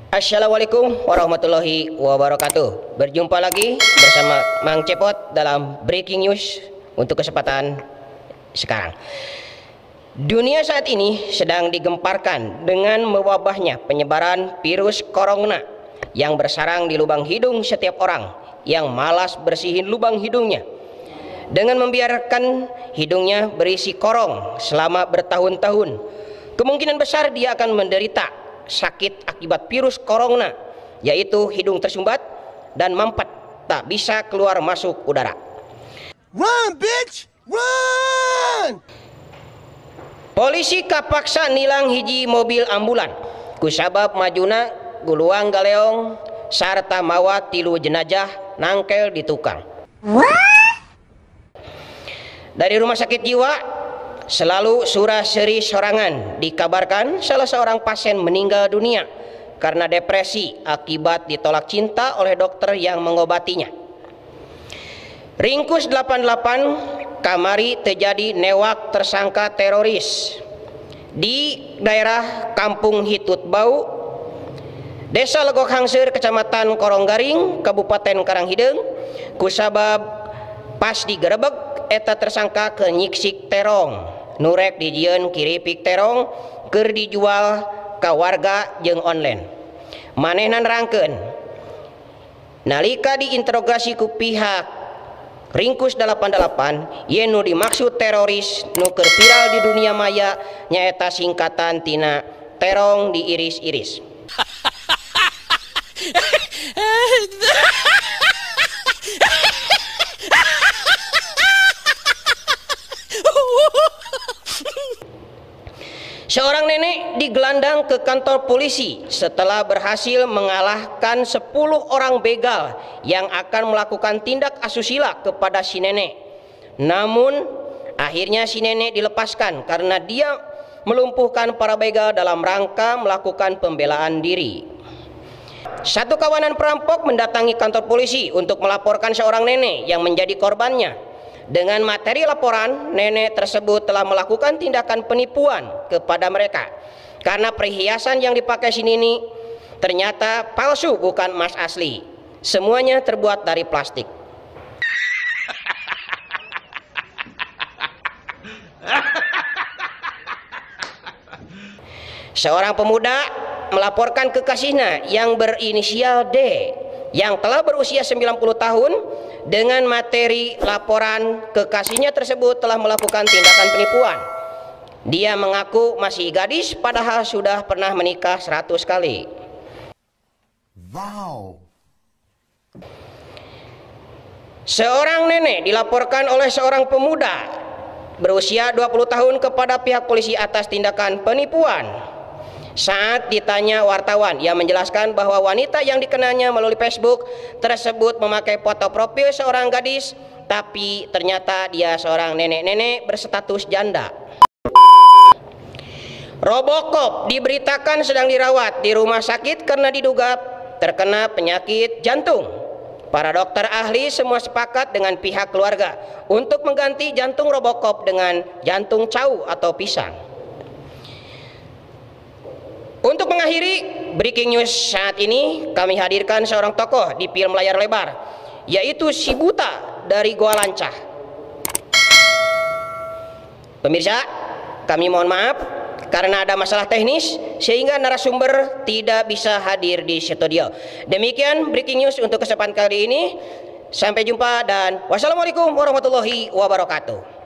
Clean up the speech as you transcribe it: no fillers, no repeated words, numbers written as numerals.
Assalamualaikum warahmatullahi wabarakatuh. Berjumpa lagi bersama Mang Cepot dalam Breaking News untuk kesempatan sekarang. Dunia saat ini sedang digemparkan dengan mewabahnya penyebaran virus corona yang bersarang di lubang hidung setiap orang yang malas bersihin lubang hidungnya. Dengan membiarkan hidungnya berisi korong selama bertahun-tahun, kemungkinan besar dia akan menderita sakit akibat virus corona, yaitu hidung tersumbat dan mampet, tak bisa keluar masuk udara. Run, bitch! Run! Polisi kapaksa nilang hiji mobil ambulan kusabab majuna guluang galeong sarta mawa tilu jenazah nangkel di tukang. Dari rumah sakit jiwa selalu surah seri sorangan dikabarkan salah seorang pasien meninggal dunia karena depresi akibat ditolak cinta oleh dokter yang mengobatinya. Ringkus 88 kamari terjadi newak tersangka teroris di daerah Kampung Hitut Bau, Desa Legok Hangseur, Kecamatan Koronggaring, Kabupaten Karanghideng, kusabab pas digerebek eta tersangka ke nyiksik terong nurek dijieun kiripik terong keur dijual ka warga jeung online. Manehna nerangkeun nalika diinterogasi ku pihak Ringkus 88 ye nu dimaksud teroris nu keur viral di dunia maya nyaeta singkatan tina terong diiris-iris. Seorang nenek digelandang ke kantor polisi setelah berhasil mengalahkan 10 orang begal yang akan melakukan tindak asusila kepada si nenek. Namun akhirnya si nenek dilepaskan karena dia melumpuhkan para begal dalam rangka melakukan pembelaan diri. Satu kawanan perampok mendatangi kantor polisi untuk melaporkan seorang nenek yang menjadi korbannya. Dengan materi laporan, nenek tersebut telah melakukan tindakan penipuan kepada mereka karena perhiasan yang dipakai si Nini ternyata palsu, bukan emas asli. Semuanya terbuat dari plastik. Seorang pemuda melaporkan kekasihnya yang berinisial D yang telah berusia 90 tahun. Dengan materi laporan, kekasihnya tersebut telah melakukan tindakan penipuan. Dia mengaku masih gadis padahal sudah pernah menikah 100 kali. Wow. Seorang nenek dilaporkan oleh seorang pemuda berusia 20 tahun kepada pihak polisi atas tindakan penipuan. Saat ditanya wartawan, ia menjelaskan bahwa wanita yang dikenalnya melalui Facebook tersebut memakai foto profil seorang gadis, tapi ternyata dia seorang nenek-nenek berstatus janda. Robocop diberitakan sedang dirawat di rumah sakit karena diduga terkena penyakit jantung. Para dokter ahli semua sepakat dengan pihak keluarga untuk mengganti jantung Robocop dengan jantung cau atau pisang. Untuk mengakhiri Breaking News saat ini, kami hadirkan seorang tokoh di film layar lebar, yaitu si buta dari Goa Lancah. Pemirsa, kami mohon maaf karena ada masalah teknis sehingga narasumber tidak bisa hadir di studio. Demikian Breaking News untuk kesempatan kali ini. Sampai jumpa dan wassalamualaikum warahmatullahi wabarakatuh.